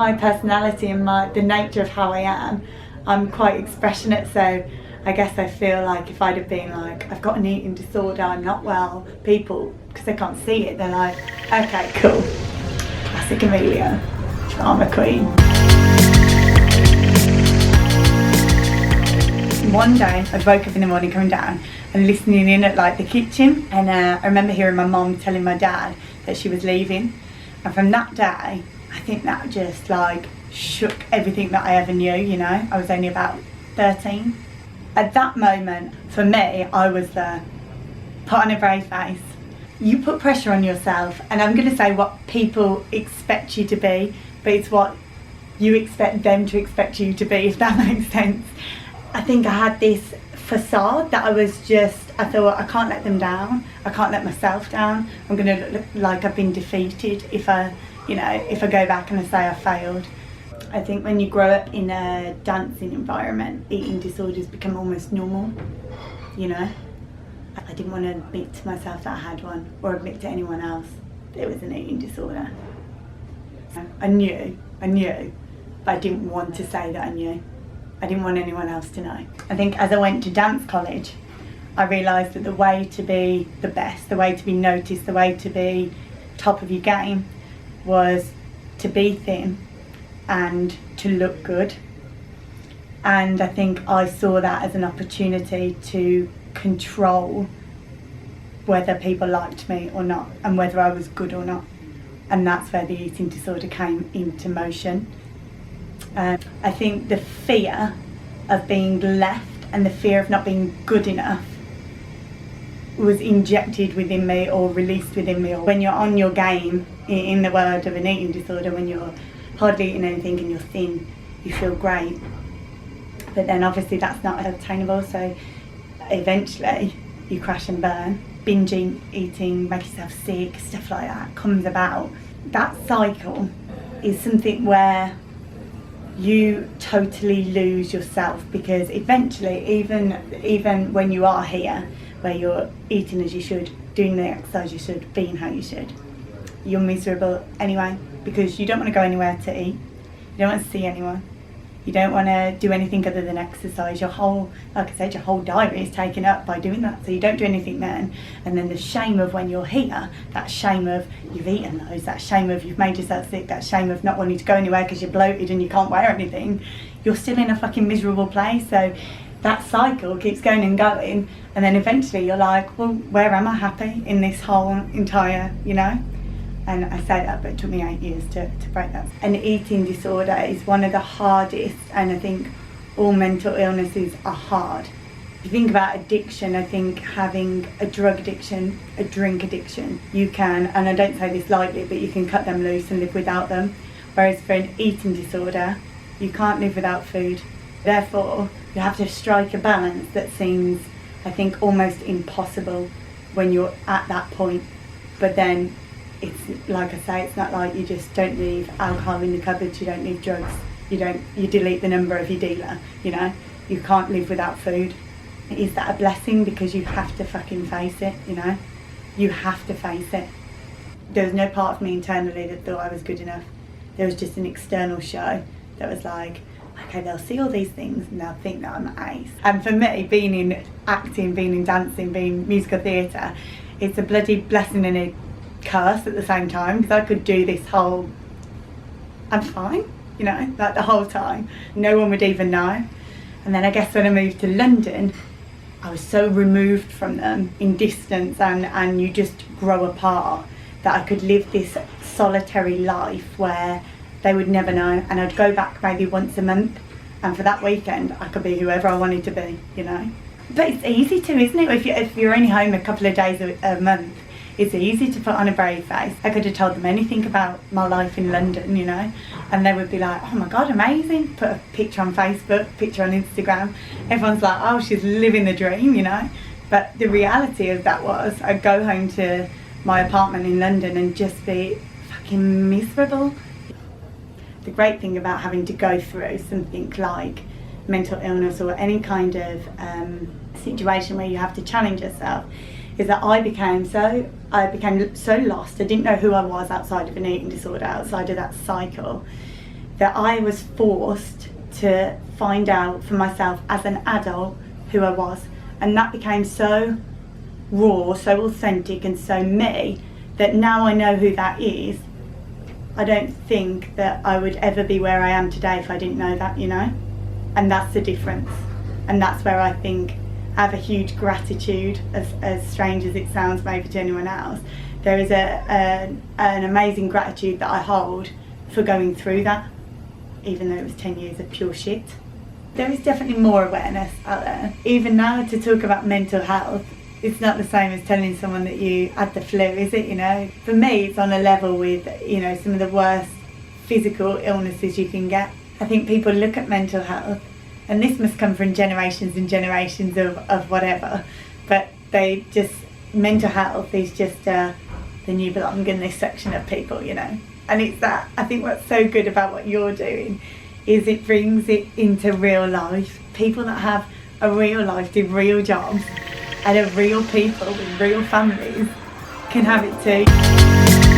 My personality and the nature of how I am, I'm quite expressionate, so I guess I feel like if I'd have been like, I've got an eating disorder, I'm not well, people, because they can't see it, they're like, okay, cool, classic Amelia, I'm a queen. One day I'd woke up in the morning coming down and listening in at like the kitchen, and I remember hearing my mum telling my dad that she was leaving, and from that day I think that just like shook everything that I ever knew, you know. I was only about 13. At that moment, for me, I was the put on a brave face. You put pressure on yourself, and I'm going to say what people expect you to be, but it's what you expect them to expect you to be, if that makes sense. I think I had this facade that I thought I can't let them down, I can't let myself down, I'm going to look like I've been defeated if I go back and I say I failed. I think when you grow up in a dancing environment, eating disorders become almost normal, you know. I didn't want to admit to myself that I had one, or admit to anyone else that it was an eating disorder. I knew, but I didn't want to say that I knew. I didn't want anyone else to know. I think as I went to dance college, I realised that the way to be the best, the way to be noticed, the way to be top of your game was to be thin and to look good. And I think I saw that as an opportunity to control whether people liked me or not, and whether I was good or not. And that's where the eating disorder came into motion. I think the fear of being left and the fear of not being good enough was injected within me or released within me. When you're on your game in the world of an eating disorder, when you're hardly eating anything and you're thin, you feel great. But then obviously that's not attainable, so eventually you crash and burn. Binge eating, make yourself sick, stuff like that comes about. That cycle is something where you totally lose yourself, because eventually, even when you are here, where you're eating as you should, doing the exercise you should, being how you should, you're miserable anyway, because you don't want to go anywhere to eat, you don't want to see anyone, you don't want to do anything other than exercise. Your whole, like I said, your whole diary is taken up by doing that, so you don't do anything then. And then the shame of when you're here, that shame of you've eaten those, that shame of you've made yourself sick, that shame of not wanting to go anywhere because you're bloated and you can't wear anything, you're still in a fucking miserable place. So that cycle keeps going and going, and then eventually you're like, well, where am I happy in this whole entire, you know? And I say that, but it took me 8 years to break that. An eating disorder is one of the hardest, and I think all mental illnesses are hard. If you think about addiction, I think having a drug addiction, a drink addiction, you can, and I don't say this lightly, but you can cut them loose and live without them. Whereas for an eating disorder, you can't live without food. Therefore, you have to strike a balance that seems, I think, almost impossible when you're at that point. But then, it's like I say, it's not like you just don't leave alcohol in the cupboards, you don't leave drugs, you delete the number of your dealer, you know. You can't live without food. Is that a blessing? Because you have to fucking face it, you know. You have to face it. There was no part of me internally that thought I was good enough. There was just an external show that was like, okay, they'll see all these things and they'll think that I'm ace. And for me, being in acting, being in dancing, being musical theatre, it's a bloody blessing and a curse at the same time, because I could do this whole, I'm fine, you know, like the whole time. No one would even know. And then I guess when I moved to London, I was so removed from them in distance, and you just grow apart, that I could live this solitary life where they would never know, and I'd go back maybe once a month, and for that weekend I could be whoever I wanted to be, you know. But it's easy to, isn't it? If you're only home a couple of days a month, it's easy to put on a brave face. I could have told them anything about my life in London, you know, and they would be like, oh my God, amazing. Put a picture on Facebook, picture on Instagram. Everyone's like, oh, she's living the dream, you know. But the reality of that was, I'd go home to my apartment in London and just be fucking miserable. The great thing about having to go through something like mental illness or any kind of situation where you have to challenge yourself is that I became so lost. I didn't know who I was outside of an eating disorder, outside of that cycle, that I was forced to find out for myself as an adult who I was, and that became so raw, so authentic and so me, that now I know who that is. I don't think that I would ever be where I am today if I didn't know that, you know? And that's the difference. And that's where I think I have a huge gratitude, as strange as it sounds maybe to anyone else. There is an amazing gratitude that I hold for going through that, even though it was 10 years of pure shit. There is definitely more awareness out there. Even now, to talk about mental health, it's not the same as telling someone that you had the flu, is it, you know? For me, it's on a level with, you know, some of the worst physical illnesses you can get. I think people look at mental health, and this must come from generations and generations of whatever, but they just, mental health is just the new belong in this section of people, you know? And it's that, I think what's so good about what you're doing is it brings it into real life. People that have a real life, do real jobs, and are real people with real families can have it too.